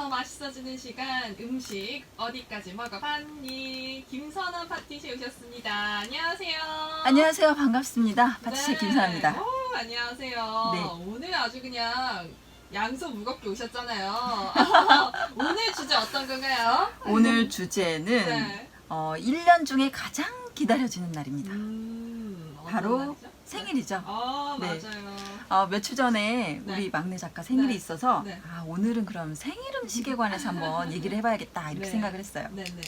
더 맛있어지는 시간 음식 어디까지 먹어봤니? 김선원 파티시에 오셨습니다. 안녕하세요. 안녕하세요. 반갑습니다. 파티시에 네. 김선아입니다. 안녕하세요. 네. 오늘 아주 그냥 양손 무겁게 오셨잖아요. 오늘 주제 어떤 건가요? 오늘 주제는 네. 1년 중에 가장 기다려지는 날입니다. 어떤 바로 날이죠? 생일이죠. 네. 네. 맞아요. 며칠 전에 네. 우리 막내 작가 생일이 네. 있어서 네. 오늘은 그럼 생일 음식에 관해서 한번 얘기를 해봐야겠다 이렇게 네. 생각을 했어요. 네네.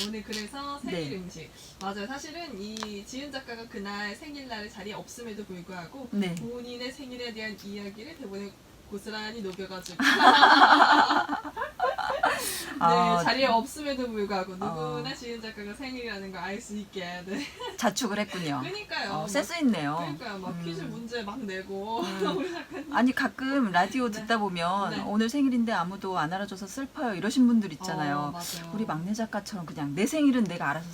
오늘 그래서 생일 네. 음식. 맞아요. 사실은 이 지은 작가가 그날 생일날 자리에 없음에도 불구하고 네. 본인의 생일에 대한 이야기를 대본에 고스란히 녹여가지고 자리에 없음에도 불구하고 누구나 지은 작가가 생일이라는 걸 알 수 있게 자축을 했군요. 그러니까요. 센스 있네요. 그러니까요. 막 퀴즈 문제 막 내고 우리 작가님. 아니 가끔 라디오 네. 듣다 보면 네. 오늘 생일인데 아무도 안 알아줘서 슬퍼요 이러신 분들 있잖아요. 맞아요. 우리 막내 작가처럼 그냥 내 생일은 내가 알아서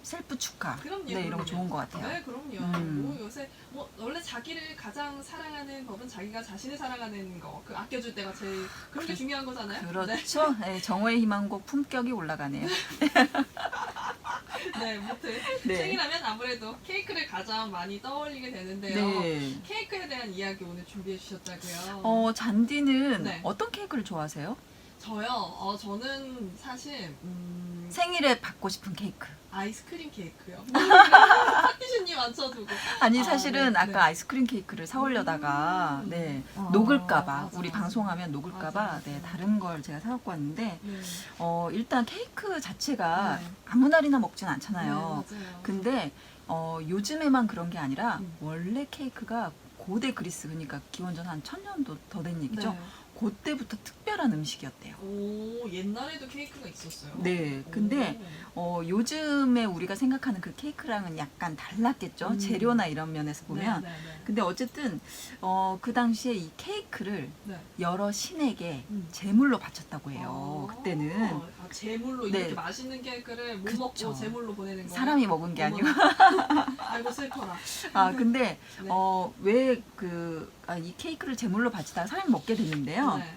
셀프 축하. 그럼요. 네, 이런 거 좋은 것 같아요. 네, 그럼요. 뭐 요새 원래 자기를 가장 사랑하는 법은 자기가 자신을 사랑하는 거, 그 아껴줄 때가 제일 그런 게 중요한 거잖아요. 그렇죠. 네, 정오의 희망곡 품격이 올라가네요. 네, 무튼 네. 생일하면 아무래도 케이크를 가장 많이 떠올리게 되는데요. 네. 케이크에 대한 이야기 오늘 준비해 주셨다고요. 잔디는 네. 어떤 케이크를 좋아하세요? 저요. 저는 사실 생일에 받고 싶은 케이크. 아이스크림 케이크요. 파티슈님 맞춰두고. 아니 사실은 네, 아까 네. 아이스크림 케이크를 사오려다가 네 녹을까봐 맞아. 우리 방송하면 녹을까봐 맞아. 네 다른 걸 제가 사갖고 왔는데 네. 일단 케이크 자체가 네. 아무 날이나 먹진 않잖아요. 네, 맞아요. 근데 요즘에만 그런 게 아니라 원래 케이크가 고대 그리스 그러니까 기원전 한 1000년도 더 된 얘기죠. 네. 그때부터 특별한 음식이었대요. 오, 옛날에도 케이크가 있었어요. 네, 근데 요즘에 우리가 생각하는 그 케이크랑은 약간 달랐겠죠. 재료나 이런 면에서 보면. 네. 근데 어쨌든 그 당시에 이 케이크를 네. 여러 신에게 제물로 바쳤다고 아, 해요. 그때는 제물로 네. 이렇게 맛있는 케이크를 못 먹고 그쵸. 제물로 보내는 거예요. 사람이 먹은 게 아니고. 아이고 슬퍼라. 근데 네. 왜 이 케이크를 제물로 바치다가 사람이 먹게 됐는데요. 네.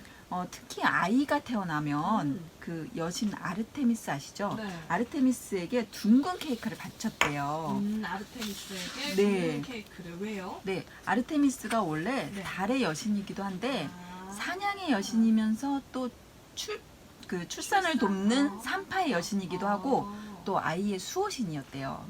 특히 아이가 태어나면 그 여신 아르테미스 아시죠? 네. 아르테미스에게 둥근 케이크를 바쳤대요. 아르테미스에게 네. 둥근 케이크를 왜요? 네, 아르테미스가 원래 네. 달의 여신이기도 한데 아. 사냥의 여신이면서 또 출산을 돕는 산파의 여신이기도 하고 또 아이의 수호신이었대요.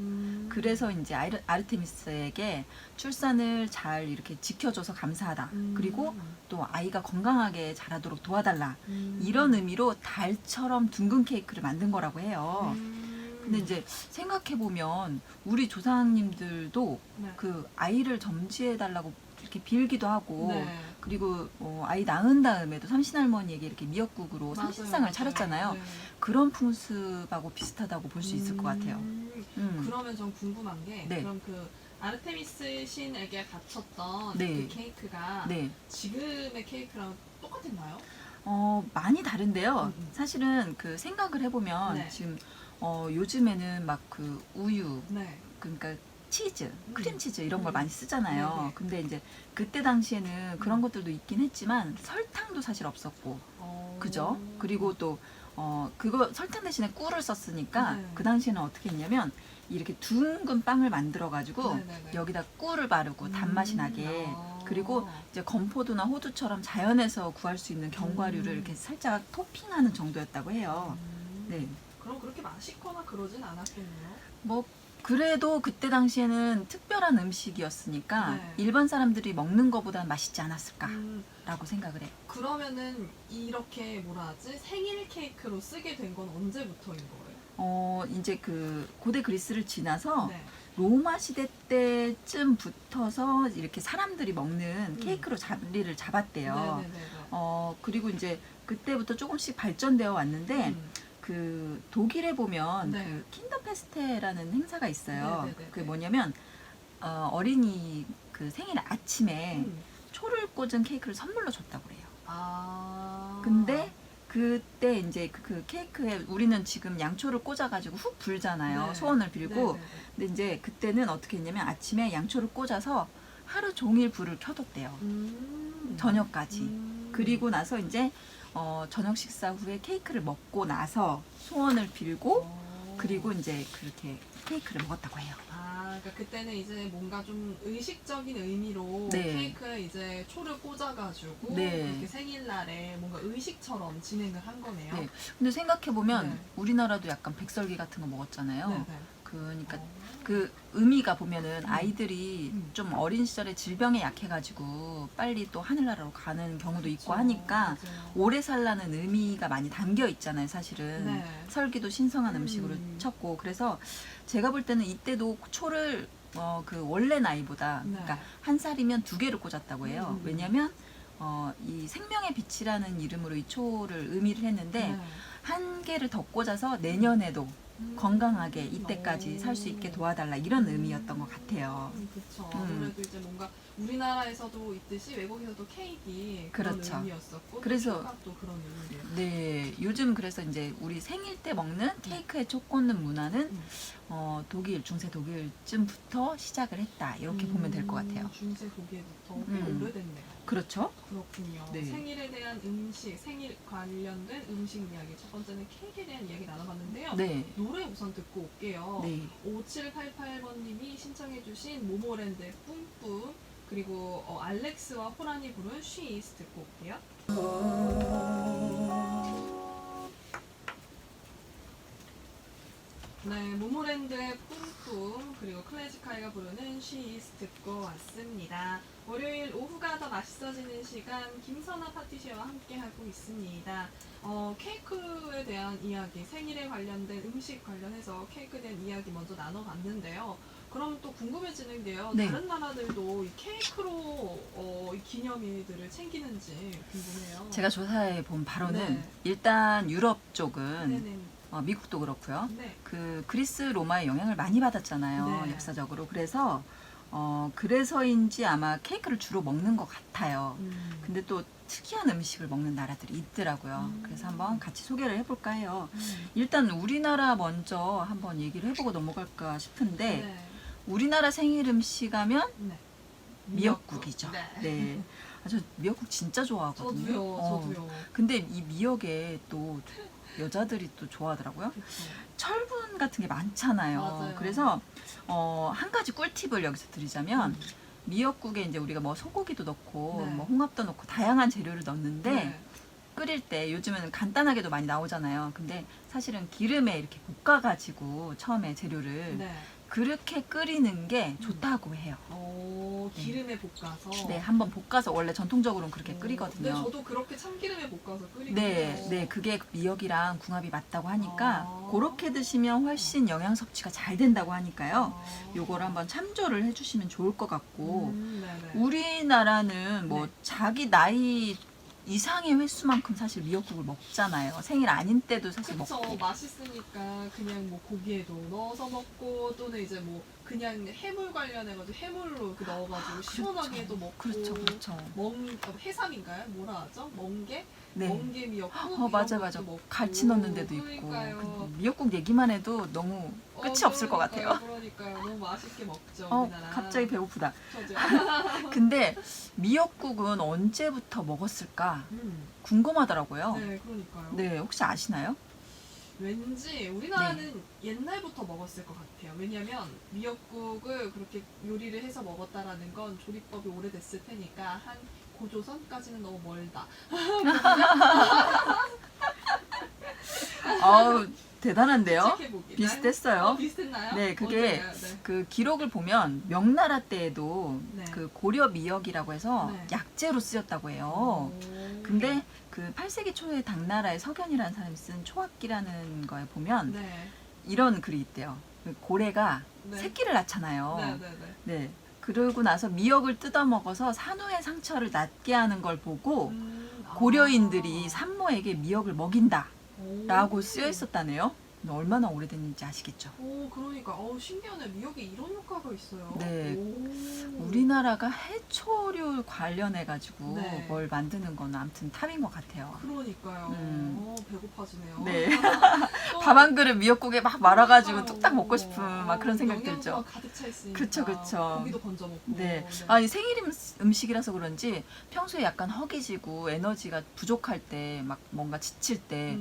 그래서 이제 아르테미스에게 출산을 잘 이렇게 지켜줘서 감사하다. 그리고 또 아이가 건강하게 자라도록 도와달라. 이런 의미로 달처럼 둥근 케이크를 만든 거라고 해요. 근데 이제 생각해보면 우리 조상님들도 네. 그 아이를 점지해달라고 이렇게 빌기도 하고 네. 그리고 아이 낳은 다음에도 삼신할머니에게 이렇게 미역국으로 맞아요, 삼신상을 맞아요. 차렸잖아요. 네. 그런 풍습하고 비슷하다고 볼 수 있을 것 같아요. 그러면 전 궁금한 게 네. 그럼 그 아르테미스 신에게 바쳤던 네. 그 케이크가 네. 지금의 케이크랑 똑같았나요? 많이 다른데요. 음. 사실은 그 생각을 해보면 네. 지금 요즘에는 막 그 우유, 네. 그러니까 치즈, 크림치즈 이런 걸 많이 네, 쓰잖아요. 네. 근데 이제 그때 당시에는 그런 것들도 있긴 했지만 설탕도 사실 없었고, 그죠? 그리고 또 그거 설탕 대신에 꿀을 썼으니까 네. 그 당시에는 어떻게 했냐면 이렇게 둥근 빵을 만들어 가지고 네네네. 여기다 꿀을 바르고 단맛이 나게 그리고 이제 건포도나 호두처럼 자연에서 구할 수 있는 견과류를 이렇게 살짝 토핑하는 정도였다고 해요. 네. 그럼 그렇게 맛있거나 그러진 않았겠네요. 뭐 그래도 그때 당시에는 특별한 음식이었으니까 네. 일반 사람들이 먹는 것보다는 맛있지 않았을까라고 음, 생각을 해요. 그러면은 이렇게 뭐라 하지? 생일 케이크로 쓰게 된 건 언제부터인 거예요? 이제 그 고대 그리스를 지나서 네. 로마 시대 때쯤부터서 이렇게 사람들이 먹는 케이크로 자리를 잡았대요. 네네네. 그리고 이제 그때부터 조금씩 발전되어 왔는데 음. 그 독일에 보면 네. 그 킨더페스테라는 행사가 있어요. 네네네네. 그게 뭐냐면 어린이 그 생일 아침에 음. 초를 꽂은 케이크를 선물로 줬다고 그래요. 아. 근데 그때 이제 그 케이크에 우리는 지금 양초를 꽂아가지고 훅 불잖아요. 네. 소원을 빌고. 네네네. 근데 이제 그때는 어떻게 했냐면 아침에 양초를 꽂아서 하루 종일 불을 켜뒀대요. 저녁까지. 그리고 나서 이제 저녁 식사 후에 케이크를 먹고 나서 소원을 빌고 그리고 이제 그렇게 케이크를 먹었다고 해요. 그러니까 그때는 이제 뭔가 좀 의식적인 의미로 네. 케이크에 이제 초를 꽂아가지고 네. 이렇게 생일날에 뭔가 의식처럼 진행을 한 거네요. 네. 근데 생각해보면 네. 우리나라도 약간 백설기 같은 거 먹었잖아요. 네, 네. 그러니까 그 의미가 보면은 음. 아이들이 음. 좀 어린 시절에 질병에 약해가지고 빨리 또 하늘나라로 가는 경우도 있고 하니까 맞아요. 오래 살라는 의미가 많이 담겨 있잖아요, 사실은. 네. 설기도 신성한 음식으로 음. 쳤고 그래서 제가 볼 때는 이때도 초를 그 원래 나이보다 네. 그러니까 한 살이면 2개를 꽂았다고 해요. 왜냐면 이 생명의 빛이라는 이름으로 이 초를 의미를 했는데 네. 한 개를 더 꽂아서 내년에도 건강하게 이때까지 살 수 있게 도와달라 이런 의미였던 것 같아요. 그렇죠. 음. 아무래도 이제 뭔가 우리나라에서도 있듯이 외국에서도 케이크 그런 그렇죠. 의미였었고 그래서 초가 또 그런 의미예요. 네, 요즘 그래서 이제 우리 생일 때 먹는 케이크에 초 꽂는 문화는 독일, 중세 독일쯤부터 시작을 했다 이렇게 보면 될 것 같아요. 중세 독일부터 꽤 오래됐네요. 그렇죠? 그렇군요. 네. 생일에 대한 음식, 생일 관련된 음식 이야기. 첫 번째는 케이크에 대한 이야기 나눠봤는데요. 네, 노래 우선 듣고 올게요. 네. 5788번님이 신청해주신 모모랜드의 뿜뿜 그리고 알렉스와 호란이 부른 She Is 듣고 올게요. 네, 모모랜드의 뿜뿜 그리고 클래식하이가 부르는 She Is 듣고 왔습니다. 월요일 오후가 더 맛있어지는 시간 김선아 파티시어와 함께하고 있습니다. 케이크에 대한 이야기, 생일에 관련된 음식 관련해서 케이크에 대한 이야기 먼저 나눠봤는데요. 그럼 또 궁금해지는 게요. 네. 다른 나라들도 이 케이크로 이 기념일들을 챙기는지 궁금해요. 제가 조사해 본 바로는 네. 일단 유럽 쪽은 네네. 미국도 그렇고요. 네. 그 그리스 로마의 영향을 많이 받았잖아요. 네. 역사적으로. 그래서 그래서인지 아마 케이크를 주로 먹는 것 같아요. 근데 또 특이한 음식을 먹는 나라들이 있더라고요. 그래서 한번 같이 소개를 해볼까 해요. 일단 우리나라 먼저 한번 얘기를 해보고 넘어갈까 싶은데 네. 우리나라 생일 음식 하면 네. 미역국이죠. 네. 네. 저 미역국 진짜 좋아하거든요. 저도요. 근데 이 미역에 또 여자들이 또 좋아하더라고요. 그쵸. 철분 같은 게 많잖아요. 맞아요. 그래서 한 가지 꿀팁을 여기서 드리자면 미역국에 이제 우리가 뭐 소고기도 넣고 네. 뭐 홍합도 넣고 다양한 재료를 넣는데 네. 끓일 때 요즘은 간단하게도 많이 나오잖아요. 근데 사실은 기름에 이렇게 볶아가지고 처음에 재료를 네. 그렇게 끓이는 게 좋다고 해요. 기름에 볶아서. 네, 한번 볶아서 원래 전통적으로는 그렇게 네, 끓이거든요. 저도 그렇게 참기름에 볶아서 끓이거든요. 네, 네, 그게 미역이랑 궁합이 맞다고 하니까 아. 그렇게 드시면 훨씬 영양 섭취가 잘 된다고 하니까요. 아. 요걸 한번 참조를 해주시면 좋을 것 같고 네네. 우리나라는 뭐 네. 자기 나이 이상의 횟수만큼 사실 미역국을 먹잖아요. 생일 아닌 때도 사실 그쵸. 먹고. 맛있으니까 그냥 뭐 고기에도 넣어서 먹고 또는 이제 뭐 그냥 해물 관련해가지고 해물로 이렇게 넣어가지고 시원하게도 먹고. 그렇죠, 그렇죠. 해삼인가요? 뭐라 하죠? 멍게? 네. 멍게 미역국? 맞아, 이런 맞아. 것도 먹고. 갈치 넣는 데도 있고. 그러니까요. 그 미역국 얘기만 해도 너무 끝이 없을 것 같아요. 그러니까요. 너무 맛있게 먹죠. 우리나라. 갑자기 배고프다. 저죠. 근데 미역국은 언제부터 먹었을까 궁금하더라고요. 네, 그러니까요. 네, 혹시 아시나요? 왠지 우리나라는 옛날부터 먹었을 것 같아요. 왜냐면 미역국을 그렇게 요리를 해서 먹었다라는 건 조리법이 오래됐을 테니까 한 고조선까지는 너무 멀다. 아우, 대단한데요? 체크해보기. 비슷했어요. 비슷했나요? 네, 그게 어때요? 네. 그 기록을 보면 명나라 때에도 네. 그 고려 미역이라고 해서 네. 약재로 쓰였다고 해요. 오. 근데 그 8세기 초에 당나라의 석연이라는 사람이 쓴 초학기라는 거에 보면 네. 이런 글이 있대요. 그 고래가 네. 새끼를 낳잖아요. 네, 네, 네. 네. 그러고 나서 미역을 뜯어 먹어서 산후의 상처를 낫게 하는 걸 보고 고려인들이 산모에게 미역을 먹인다라고 쓰여 있었다네요. 얼마나 오래됐는지 아시겠죠? 그러니까 신기하네. 미역에 이런 효과가 있어요. 네. 오. 우리나라가 해초류 관련해 가지고 네. 뭘 만드는 건 아무튼 탑인 것 같아요. 그러니까요. 배고파지네요. 네. 또 밥 한 그릇 미역국에 막 말아가지고 그러니까요. 뚝딱 먹고 싶은 막 그런 생각 영양소가 들죠. 가득 차 있으니까. 그쵸. 고기도 건져 먹고. 네. 아니 생일 음식이라서 그런지 평소에 약간 허기지고 에너지가 부족할 때 막 뭔가 지칠 때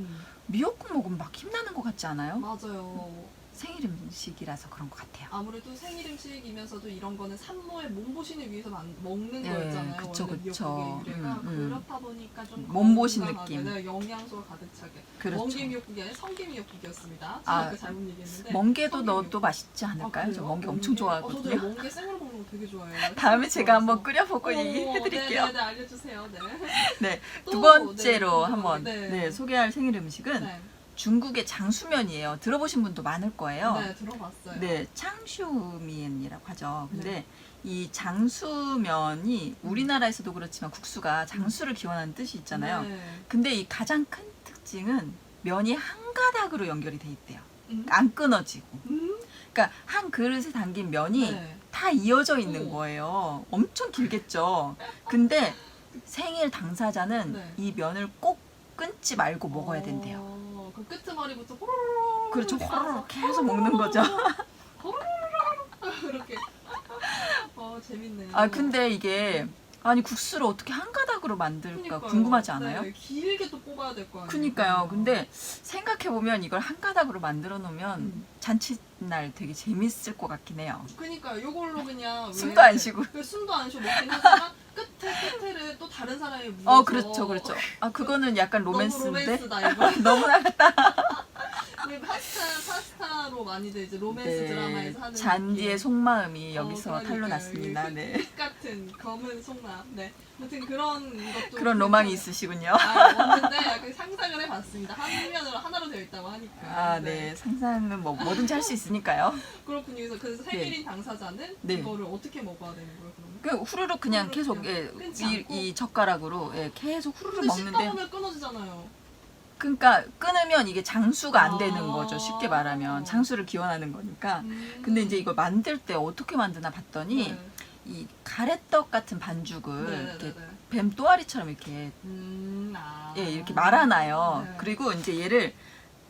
미역국 먹으면 막 힘나는 것 같지 않아요? 맞아요. 생일 음식이라서 그런 것 같아요. 아무래도 생일 음식이면서도 이런 거는 산모의 몸보신을 위해서 먹는 네, 거였잖아요. 그쵸, 원래 그쵸. 미역국의 유래가 그렇다 보니까 좀 몸보신 건강하게, 느낌. 네, 영양소가 가득 차게. 그렇죠. 멍게 미역국이 아니라 성게 미역국이었습니다. 아, 제가 그 잘못 얘기했는데. 멍게도 성게 넣어도 미역국. 맛있지 않을까요? 저 그래요? 멍게 엄청 저도 좋아하거든요. 멍게 생으로 먹는 거 되게 좋아해요. 다음에 제가 한번 좋아해서. 끓여보고 얘기해드릴게요. 네, 알려주세요. 네. 네, 또, 두 번째로 네, 한번 네. 네, 소개할 생일 음식은 네. 중국의 장수면이에요. 들어보신 분도 많을 거예요. 네, 들어봤어요. 네, 창슈미엔이라고 하죠. 근데 네. 이 장수면이 우리나라에서도 그렇지만 국수가 장수를 기원하는 뜻이 있잖아요. 네. 근데 이 가장 큰 특징은 면이 한 가닥으로 연결이 돼 있대요. 음? 안 끊어지고. 음? 그러니까 한 그릇에 담긴 면이 네. 다 이어져 있는 어머. 거예요. 엄청 길겠죠. 근데 생일 당사자는 네. 이 면을 꼭 끊지 말고 먹어야 된대요. 그 끄트머리부터 호로로로 그렇죠. 이렇게 호로록 싸서 계속 먹는 거죠. 이렇게. 재밌네요. 아 근데 이게 아니 국수를 어떻게 한 가닥으로 만들까 그러니까요. 궁금하지 않아요? 네, 길게 또 뽑아야 될 거 아니에요. 그니까요. 근데 생각해 보면 이걸 한 가닥으로 만들어 놓으면 잔칫날 되게 재밌을 것 같긴 해요. 그러니까 요걸로 그냥 숨도 안 쉬고. 숨도 안 쉬고 먹긴 하지만 끝에를 또 다른 사람이 묻어서 그렇죠. 아 그거는 약간 너무 로맨스인데 로맨스다 이거. 너무 나갔다. 우리 파스타로 많이들 이제 로맨스 네, 드라마에서 하는 잔디의 느낌. 속마음이 여기서 그러니까요. 탄로 났습니다. 이게 네. 흙 같은 검은 속마음. 네. 아무튼 그런 것도 그런 로망이 괜찮아요. 있으시군요. 없는데 약간 상상을 해봤습니다. 한 면으로 하나로 되어 있다고 하니까. 아, 네. 상상은 뭐 뭐든지 할 수 있으니까요. 그렇군요. 그래서 생일인 당사자는 네. 이거를 어떻게 먹어야 되는 거예요, 그러면? 그 후루룩 그냥 후루룩 계속 그냥 예, 끊지 이, 않고? 이 젓가락으로 예, 계속 후루룩 근데 씹다 먹는데 보면 끊어지잖아요. 그러니까 끊으면 이게 장수가 안 되는 아. 거죠. 쉽게 말하면 장수를 기원하는 거니까. 근데 이제 이걸 만들 때 어떻게 만드나 봤더니 네. 이 가래떡 같은 반죽을 이렇게 네네네. 뱀 또아리처럼 이렇게 예, 이렇게 말아놔요. 네. 그리고 이제 얘를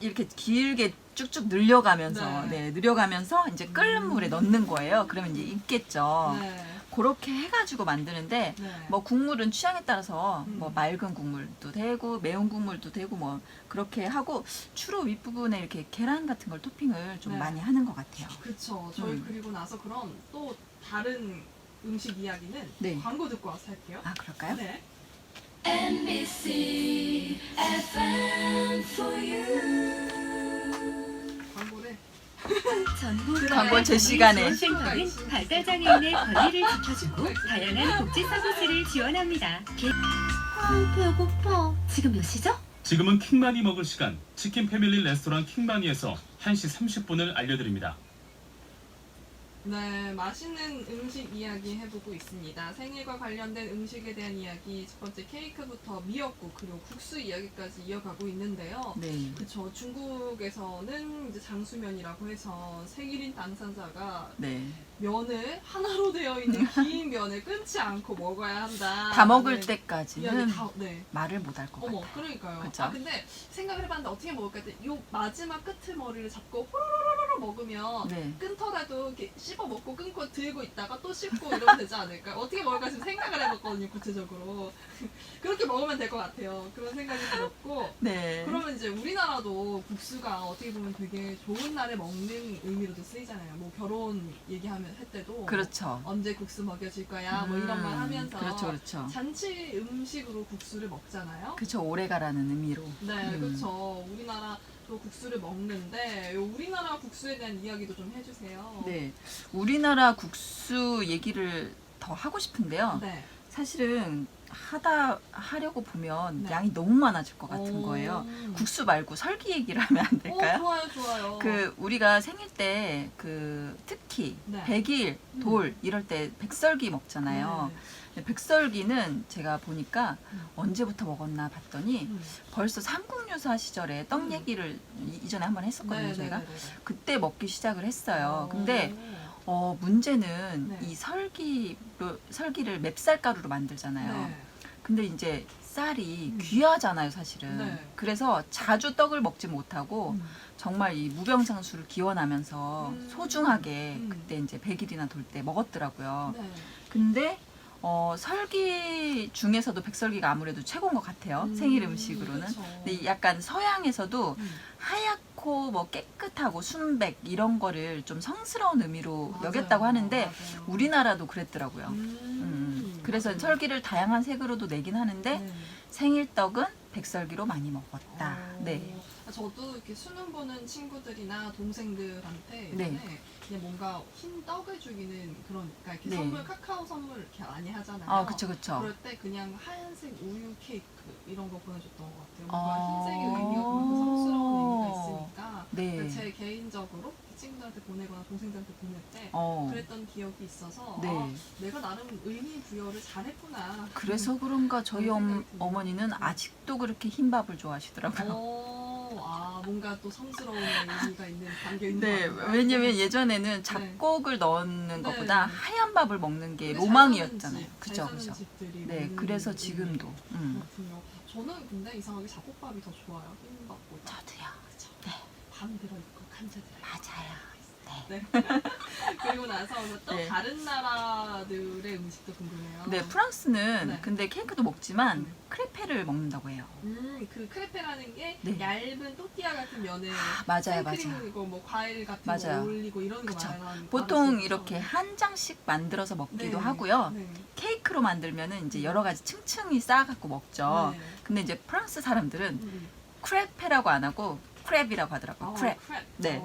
이렇게 길게 쭉쭉 늘려가면서 네. 늘려가면서 이제 끓는 물에 넣는 거예요. 그러면 이제 익겠죠. 네. 그렇게 해가지고 만드는데 네. 뭐 국물은 취향에 따라서 음. 뭐 맑은 국물도 되고 매운 국물도 되고 뭐 그렇게 하고 주로 윗부분에 이렇게 계란 같은 걸 토핑을 좀 네. 많이 하는 것 같아요. 그쵸. 저희 그리고 나서 그럼 또 다른 음식 이야기는 네. 광고 듣고 와서 할게요. 아 그럴까요? 네. NBC FM for you. 광고를 전국 광고 제 시간에. 센터는 발달장애인의 권리를 지켜주고 다양한 복지 서비스를 지원합니다. 배고파. 지금 몇 시죠? 지금은 킹마니 먹을 시간. 치킨 패밀리 레스토랑 킹마니에서 1시 30분을 알려드립니다. 네, 맛있는 음식 이야기 해보고 있습니다. 생일과 관련된 음식에 대한 이야기, 첫 번째 케이크부터 미역국, 그리고 국수 이야기까지 이어가고 있는데요. 네. 그쵸, 중국에서는 이제 장수면이라고 해서 생일인 당사자가 네. 면을 하나로 되어 있는 긴 면을 끊지 않고 먹어야 한다. 다 먹을 이야기 때까지는 네. 말을 못 할 것 어머, 같아요. 그러니까요. 그쵸? 근데 생각을 해봤는데 어떻게 먹을까 했더니 요 마지막 끝을 머리를 잡고 호로로로로 먹으면 네. 끊더라도 이렇게 씹어 먹고 끊고 들고 있다가 또 씹고 이러면 되지 않을까? 어떻게 먹을까 지금 생각을 해봤거든요, 구체적으로. 그렇게 먹으면 될 것 같아요. 그런 생각이 들었고. 네. 그러면 이제 우리나라도 국수가 어떻게 보면 되게 좋은 날에 먹는 의미로도 쓰이잖아요. 뭐 결혼 얘기하면 할 때도 그렇죠. 언제 국수 먹여줄 거야 뭐 이런 말 하면서 그렇죠. 잔치 음식으로 국수를 먹잖아요. 그쵸, 오래가라는 의미로. 네, 그렇죠. 우리나라도 국수를 먹는데 요 우리나라 국수에 대한 이야기도 좀 해주세요. 네. 우리나라 국수 얘기를 더 하고 싶은데요. 네. 사실은 하려고 보면 네. 양이 너무 많아질 것 같은 오. 거예요. 국수 말고 설기 얘기를 하면 안 될까요? 좋아요. 그 우리가 생일 때 그 특히 네. 100일, 돌 이럴 때 백설기 먹잖아요. 네. 근데 백설기는 제가 보니까 음. 언제부터 먹었나 봤더니 벌써 삼국유사 시절에 떡 얘기를 이전에 한번 했었거든요. 저희가 그때 먹기 시작을 했어요. 근데 문제는 네. 이 설기를 맵쌀가루로 만들잖아요. 네. 근데 이제 쌀이 음. 귀하잖아요, 사실은. 네. 그래서 자주 떡을 먹지 못하고 음. 정말 이 무병장수를 기원하면서 소중하게 음. 그때 이제 100일이나 돌 때 먹었더라고요. 네. 근데 설기 중에서도 백설기가 아무래도 최고인 것 같아요. 생일 음식으로는. 그쵸. 근데 약간 서양에서도 음. 하얗고 뭐 깨끗하고 순백 이런 거를 좀 성스러운 의미로 맞아요. 여겼다고 하는데 맞아요. 우리나라도 그랬더라고요. 그래서 맞아요. 설기를 다양한 색으로도 내긴 하는데 네. 생일떡은 백설기로 많이 먹었다. 네. 저도 이렇게 수능 보는 친구들이나 동생들한테 네. 예전에 그냥 뭔가 흰 떡을 주기는 그러니까 이렇게 네. 선물 카카오 선물 이렇게 많이 하잖아요. 아, 그쵸, 그쵸. 그럴 때 그냥 하얀색 우유 케이크 이런 거 보내줬던 것 같아요. 뭔가 흰색의 의미가 그만큼 성스러운 의미가 있으니까 네. 제 개인적으로 친구들한테 보내거나 동생들한테 보낼 때 그랬던 기억이 있어서 네. 아, 내가 나름 의미 부여를 잘했구나. 그래서 그런가 저희 그런 생각이 듭니다. 어머니는 아직도 그렇게 흰밥을 좋아하시더라고요. 뭔가 또 성스러운 의미가 있는 담겨 있는 네, 것 같아요. 왜냐면 예전에는 잡곡을 넣는 네. 것보다 하얀 밥을 먹는 게 그게 로망이었잖아요. 잘 그죠, 사는 그죠. 집들이 네, 먹는 그래서 의미. 지금도. 그렇군요. 저는 근데 이상하게 잡곡밥이 더 좋아요. 흰밥보다. 저도요. 그쵸? 네. 밤 들어있고 감자 들어있고. 맞아요. 네. 그리고 나서 또 네. 다른 나라들의 음식도 궁금해요. 네, 프랑스는 네. 근데 케이크도 먹지만 네. 크레페를 먹는다고 해요. 그 크레페라는 게 네. 얇은 또띠아 같은 면에 맞아요, 생크림 맞아요. 그리고 뭐 과일 같은 맞아요. 거 올리고 이런 거 그쵸. 말하는 보통 이렇게 한 장씩 만들어서 먹기도 하고요. 네. 케이크로 만들면은 이제 여러 가지 층층이 쌓아갖고 먹죠. 네. 근데 이제 프랑스 사람들은 음. 크레페라고 안 하고 크랩이라고 하더라고요. 크랩. 크랩. 네.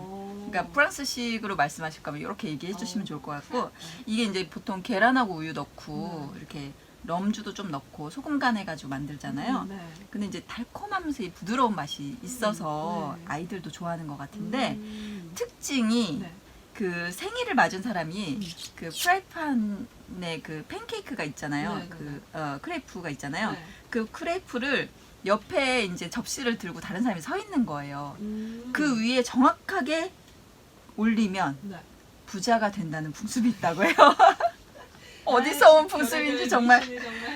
그러니까 프랑스식으로 말씀하실 거면 이렇게 얘기해 주시면 좋을 것 같고 이게 이제 보통 계란하고 우유 넣고 이렇게 럼주도 좀 넣고 소금 간 해가지고 만들잖아요. 네. 근데 이제 달콤하면서 이 부드러운 맛이 있어서 네. 아이들도 좋아하는 것 같은데 음. 특징이 네. 그 생일을 맞은 사람이 그 프라이팬에 그 팬케이크가 있잖아요. 네, 네, 그 크레이프가 있잖아요. 네. 그 크레이프를 옆에 이제 접시를 들고 다른 사람이 서 있는 거예요. 그 위에 정확하게 올리면 네. 부자가 된다는 풍습이 있다고 해요. 어디서 온 풍습인지 정말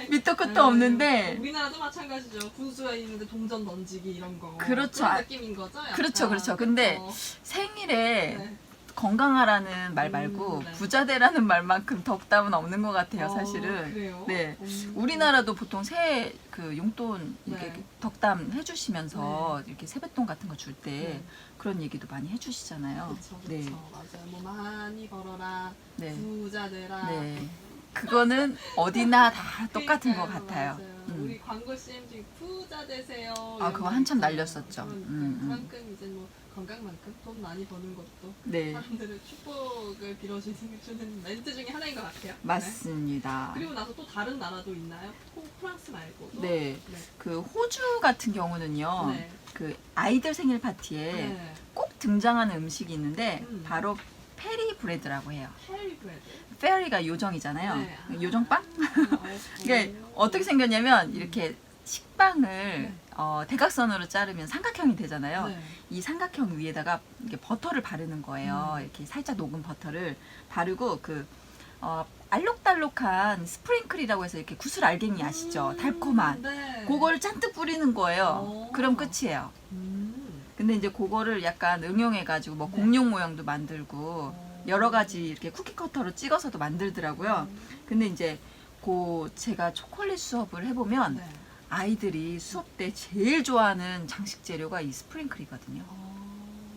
밑도 끝도 없는데 우리나라도 마찬가지죠. 분수에 있는데 동전 던지기 이런 거. 그렇죠. 그런 느낌인 거죠. 약간. 그렇죠, 그렇죠. 근데 그쵸? 생일에 네. 건강하라는 말 말고 네. 부자되라는 말만큼 덕담은 없는 것 같아요, 사실은. 그래요? 네. 우리나라도 보통 새해 그 용돈 이렇게 네. 덕담 해주시면서 이렇게 세뱃돈 같은 거 줄 때 네. 그런 얘기도 많이 해주시잖아요. 그렇죠, 네. 그렇죠. 맞아요. 뭐 많이 벌어라, 네. 부자 되라. 네. 그거는 어디나 다 똑같은 것 그러니까요, 같아요. 맞아요. 우리 광고 CM 중에 부자 되세요. 아, 이런 그거 거 한참 있잖아요. 날렸었죠. 그러니까 그만큼 이제 뭐 건강만큼 돈 많이 버는 것도 네. 사람들의 축복을 빌어주는 멘트 중에 하나인 것 같아요. 네. 맞습니다. 그리고 나서 또 다른 나라도 있나요? 프랑스 말고도? 네. 네. 그 호주 같은 경우는요. 네. 그 아이들 생일 파티에 네. 꼭 등장하는 음식이 있는데 바로 페리 브레드라고 해요. 페리 브레드. 페리가 요정이잖아요. 네. 요정빵? 이게 어떻게 생겼냐면 이렇게 식빵을 대각선으로 자르면 삼각형이 되잖아요. 네. 이 삼각형 위에다가 이렇게 버터를 바르는 거예요. 이렇게 살짝 녹은 버터를 바르고 그 알록달록한 스프링클이라고 해서 이렇게 구슬 알갱이 아시죠? 달콤한. 네. 그걸 잔뜩 뿌리는 거예요. 그럼 끝이에요. 근데 이제 그거를 약간 응용해가지고 뭐 네. 공룡 모양도 만들고 여러 가지 이렇게 쿠키 커터로 찍어서도 만들더라고요. 근데 이제 제가 초콜릿 수업을 해보면 네. 아이들이 수업 때 제일 좋아하는 장식 재료가 이 스프링클이거든요.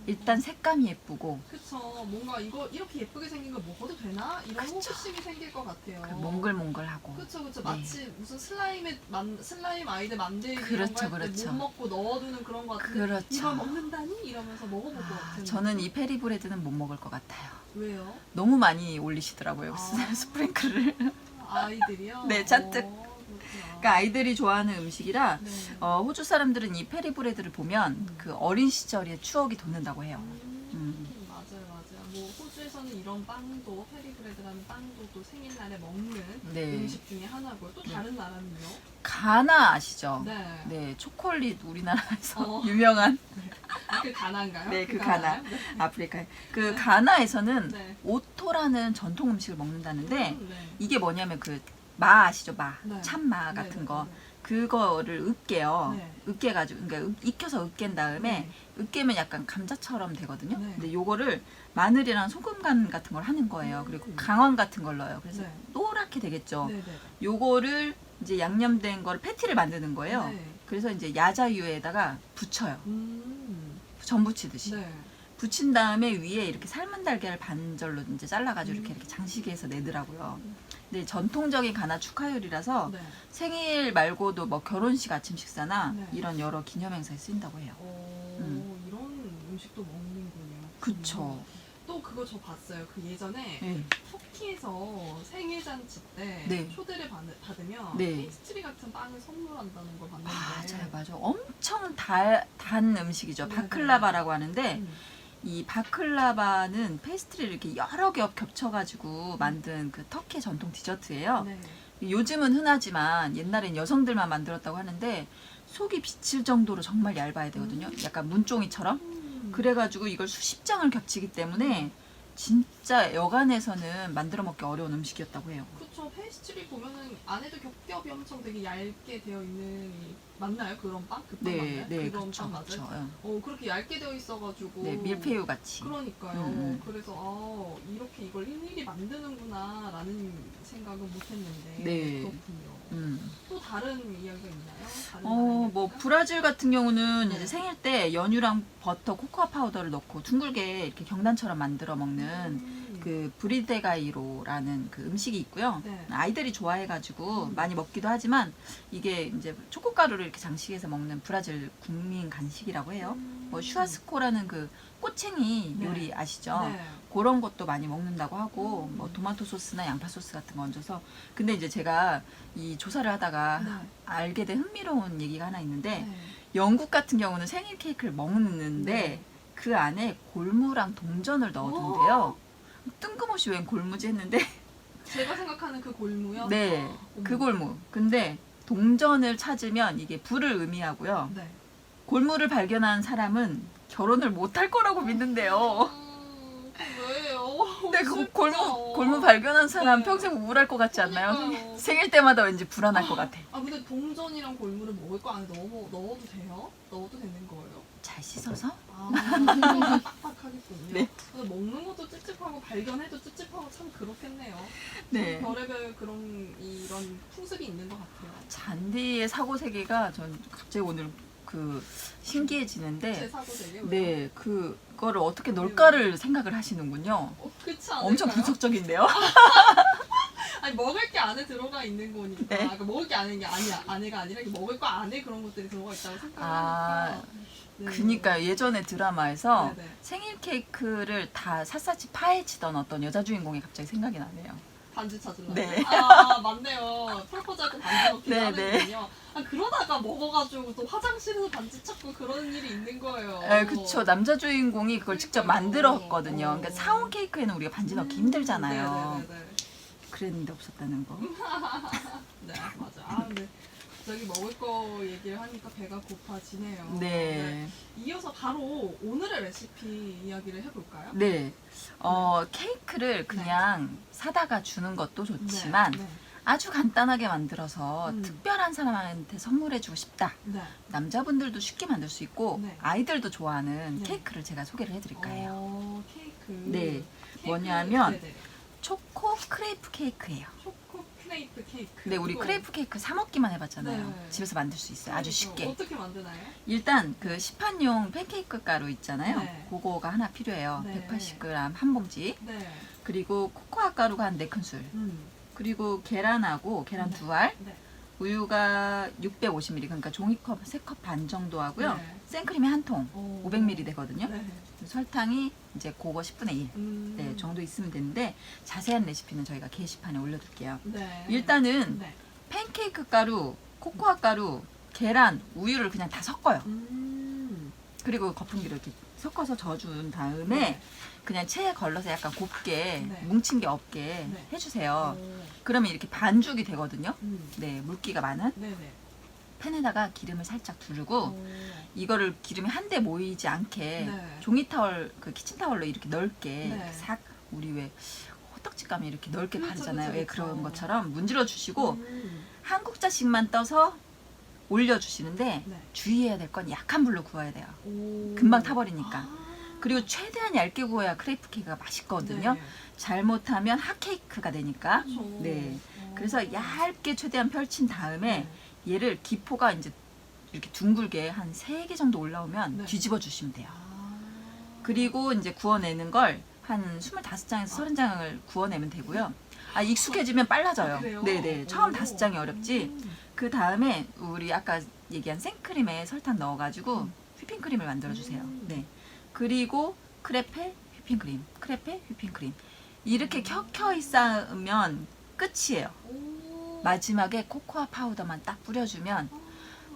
일단 색감이 예쁘고 그쵸. 뭔가 이거 이렇게 예쁘게 생긴 걸 먹어도 되나? 이런 그쵸. 호기심이 생길 것 같아요. 몽글몽글하고. 그쵸, 그쵸. 네. 마치 무슨 슬라임 아이들 만들기 그렇죠, 이런 거 할 때 그렇죠. 못 먹고 넣어두는 그런 거 같은데 그렇죠. 이걸 먹는다니? 이러면서 먹어볼 것 같은데. 저는 이 페리 브레드는 못 먹을 것 같아요. 왜요? 너무 많이 올리시더라고요. 아. 스프링클을. 아이들이요? 네, 잔뜩. 그렇구나. 그러니까 아이들이 좋아하는 음식이라 네. 호주 사람들은 이 페리 브레드를 보면 그 어린 시절의 추억이 돋는다고 해요. 맞아요, 맞아요. 뭐 호주에서는 이런 빵도 페리 브레드라는 빵도 또 생일날에 먹는 네. 음식 중에 하나고요. 또 다른 나라는요? 가나 아시죠? 네. 네, 초콜릿 우리나라에서 어. 유명한 아, 그 가나인가요? 네, 그 가나요? 가나. 아프리카에 그 가나에서는 네. 오토라는 전통 음식을 먹는다는데 네. 이게 뭐냐면 그 마 아시죠? 마. 네. 참마 네, 같은 네, 거. 네. 그거를 으깨요. 네. 으깨가지고 그러니까 익혀서 으깬 다음에 으깨면 약간 감자처럼 되거든요. 네. 근데 요거를 마늘이랑 소금간 같은 걸 하는 거예요. 그리고 강황 같은 걸 넣어요. 그래서 네. 노랗게 되겠죠. 네, 네, 네. 요거를 이제 양념된 거를 패티를 만드는 거예요. 네. 그래서 이제 야자유에다가 붙여요. 전 부치듯이. 네. 붙인 다음에 위에 이렇게 삶은 달걀 반절로 이제 잘라가지고 이렇게 장식해서 내더라고요. 근데 전통적인 가나 축하 요리라서 네. 생일 말고도 뭐 결혼식 아침 식사나 네. 이런 여러 기념 행사에 쓰인다고 해요. 이런 음식도 먹는군요. 그쵸. 또 그거 저 봤어요. 그 예전에 네. 터키에서 생일 잔치 때 네. 초대를 받으면 네. 페이스트리 같은 빵을 선물한다는 걸 봤는데. 맞아요, 맞아. 엄청 단 음식이죠. 네, 바클라바라고 하는데 음. 이 바클라바는 페이스트리를 이렇게 여러 겹 겹쳐가지고 만든 그 터키의 전통 디저트예요. 네. 요즘은 흔하지만 옛날엔 여성들만 만들었다고 하는데 속이 비칠 정도로 정말 얇아야 되거든요. 약간 문종이처럼. 그래가지고 이걸 수십 장을 겹치기 때문에 진짜 여간에서는 만들어 먹기 어려운 음식이었다고 해요. 그쵸. 페이스트리 보면은 안에도 겹겹이 엄청 되게 얇게 되어 있는 맞나요? 그런 빵? 그 빵 네, 맞나요? 네, 그런 그렇죠, 빵 맞아요? 그렇죠. 그렇게 얇게 되어 있어가지고. 네, 밀푀유 같이. 그러니까요. 그래서 이렇게 이걸 일일이 만드는구나라는 생각은 못했는데. 네. 그렇군요. 음. 또 다른 이야기가 있나요? 다른 나라 뭐 이야기가? 브라질 같은 경우는 네. 이제 생일 때 연유랑 버터, 코코아 파우더를 넣고 둥글게 이렇게 경단처럼 만들어 먹는 그 브리데가이로라는 그 음식이 있고요. 네. 아이들이 좋아해가지고 많이 먹기도 하지만 이게 이제 초코가루를 이렇게 장식해서 먹는 브라질 국민 간식이라고 해요. 뭐 슈아스코라는 그 꼬챙이 네. 요리 아시죠? 네. 그런 것도 많이 먹는다고 하고 뭐 토마토 소스나 양파 소스 같은 거 얹어서 근데 이제 제가 이 조사를 하다가 네. 알게 된 흥미로운 얘기가 하나 있는데 네. 영국 같은 경우는 생일 케이크를 먹는데 네. 그 안에 골무랑 동전을 넣어둔대요. 뜬금없이 웬 골무지 했는데 제가 생각하는 그 골무요? 네, 어머. 그 골무. 근데 동전을 찾으면 이게 불을 의미하고요. 네. 골무를 발견한 사람은 결혼을 못할 거라고 믿는데요. 왜요? 근데 그 슬프다. 골무 발견한 사람 네. 평생 우울할 것 같지 않나요? 그러니까요. 생일 때마다 왠지 불안할 것 같아. 근데 동전이랑 골무를 먹을 거 안에 넣어도 돼요? 넣어도 되는 거예요? 잘 씻어서? 빡빡하겠군요. 네. 그래서 먹는 것도 찝찝하고 발견해도 찝찝하고 참 그렇겠네요. 네. 별의별 이런 풍습이 있는 것 같아요. 잔디의 사고 세계가 전 갑자기 오늘 그 제 신기해지는데 사고 되게 네, 그거를 어떻게 놀까를 생각을 하시는군요. 그렇지 않을까요? 엄청 분석적인데요. 아니 먹을 게 안에 들어가 있는 거니까. 네. 그러니까 먹을 게 안에 게 아니야. 안에가 아니라 먹을 거 안에 그런 것들이 들어가 있다고 생각하니까. 아, 네. 그니까 예전에 드라마에서 네네. 생일 케이크를 다 샅샅이 파헤치던 어떤 여자 주인공이 갑자기 생각이 나네요. 반지 찾으려고. 네. 맞네요. 프로포즈할 때 반지 넣기도 네, 하는군요. 그러다가 먹어가지고 또 화장실에서 반지 찾고 그런 일이 있는 거예요. 그쵸. 남자 주인공이 그걸 직접 그러니까요. 만들었거든요. 어. 그러니까 사온 케이크에는 우리가 반지 넣기 힘들잖아요. 네네네. 그랬는데 없었다는 거. 네, 맞아. 근데 갑자기 먹을 거 얘기를 하니까 배가 고파지네요. 네. 이어서 바로 오늘의 레시피 이야기를 해볼까요? 네. 케이크를 그냥 사다가 주는 것도 좋지만 네. 아주 간단하게 만들어서 음. 특별한 사람한테 선물해주고 싶다. 네. 남자분들도 쉽게 만들 수 있고 네. 아이들도 좋아하는 네. 케이크를 제가 소개를 해드릴 거예요. 케이크. 네. 케이크. 뭐냐면 네네. 초코 크레이프 케이크예요. 초코 크레이프 케이크. 근데 우리 이거 크레이프 케이크 사 먹기만 해봤잖아요. 네. 집에서 만들 수 있어요. 아주 그러니까 쉽게. 어떻게 만드나요? 일단 그 시판용 팬케이크 가루 있잖아요. 네. 그거가 하나 필요해요. 네. 180g 한 봉지. 네. 그리고 코코아 가루가 한 4큰술. 그리고 계란하고 계란 네. 2알. 네. 우유가 650ml 그러니까 종이컵 3컵 반 정도 하고요. 네. 생크림이 한 통 오. 500ml 되거든요. 네. 설탕이 이제 그거 10분의 1 네, 정도 있으면 되는데 자세한 레시피는 저희가 게시판에 올려둘게요. 네. 일단은 네. 팬케이크 가루, 코코아 가루, 계란, 우유를 그냥 다 섞어요. 음. 그리고 거품기를 이렇게 섞어서 저어준 다음에 네. 그냥 체에 걸러서 약간 곱게 네. 뭉친 게 없게 네. 해주세요. 오. 그러면 이렇게 반죽이 되거든요. 음. 네, 물기가 많은 네네. 팬에다가 기름을 살짝 두르고 오. 이거를 기름이 한데 모이지 않게 네. 종이 타월, 그 키친 타월로 이렇게 넓게 네. 싹 우리 왜 호떡집 가면 이렇게 넓게 그렇죠, 바르잖아요. 그렇죠, 예, 그런 그렇죠. 것처럼 문질러 주시고 음. 한 국자씩만 떠서 올려주시는데 네. 주의해야 될 건 약한 불로 구워야 돼요. 오. 금방 타버리니까. 아. 그리고 최대한 얇게 구워야 크레이프 케이크가 맛있거든요. 네. 잘못하면 핫케이크가 되니까. 그렇죠. 네. 오. 그래서 얇게 최대한 펼친 다음에 네. 얘를 기포가 이제 이렇게 둥글게 한 3개 정도 올라오면 네. 뒤집어 주시면 돼요. 아. 그리고 이제 구워내는 걸 한 25장에서 30장을 구워내면 되고요. 아, 익숙해지면 빨라져요. 아, 그래요? 네네. 처음 오. 5장이 어렵지. 그 다음에 우리 아까 얘기한 생크림에 설탕 넣어가지고 휘핑크림을 만들어주세요. 네. 그리고 크레페, 휘핑크림, 크레페, 휘핑크림. 이렇게 켜켜이 쌓으면 끝이에요. 오. 마지막에 코코아 파우더만 딱 뿌려주면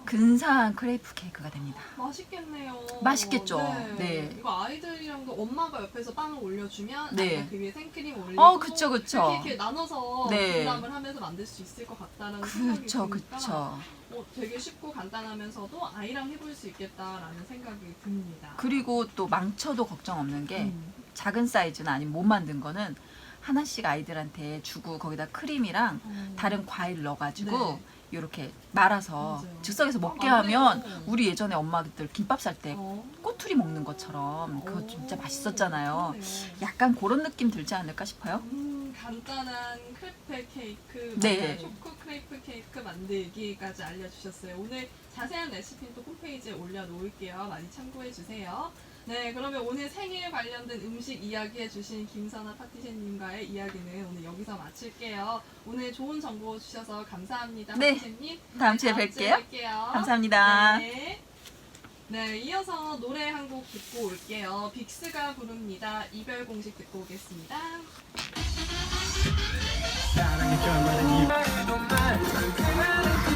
근사한 크레이프 케이크가 됩니다. 맛있겠네요. 맛있겠죠? 네. 네. 이거 아이들이랑도 엄마가 옆에서 빵을 올려주면 네. 아이가 그 위에 생크림 올리고 그쵸, 그쵸. 이렇게 나눠서 네. 분담을 하면서 만들 수 있을 것 같다는 생각이 그쵸, 드니까 그쵸. 되게 쉽고 간단하면서도 아이랑 해볼 수 있겠다라는 생각이 듭니다. 그리고 또 망쳐도 걱정 없는 게 음. 작은 사이즈나 아니면 못 만든 거는 하나씩 아이들한테 주고 거기다 크림이랑 다른 과일 넣어가지고 네. 이렇게 말아서 맞아요. 즉석에서 먹게 맞네요. 하면 우리 예전에 엄마들 김밥 살 때 어. 꼬투리 먹는 것처럼 그거 진짜 맛있었잖아요. 그러네요. 약간 그런 느낌 들지 않을까 싶어요. 간단한 크레페 케이크, 네. 초코 크레이프 케이크 만들기까지 알려주셨어요. 오늘 자세한 레시피는 또 홈페이지에 올려놓을게요. 많이 참고해주세요. 네, 그러면 오늘 생일 관련된 음식 이야기해주신 김선아 파티셰님과의 이야기는 오늘 여기서 마칠게요. 오늘 좋은 정보 주셔서 감사합니다, 네. 파티셰님. 다음 주에 뵐게요. 뵐게요. 감사합니다. 네. 네, 이어서 노래 한 곡 듣고 올게요. 빅스가 부릅니다. 이별 공식 듣고 오겠습니다. 사랑이 쩔만한 이유도 말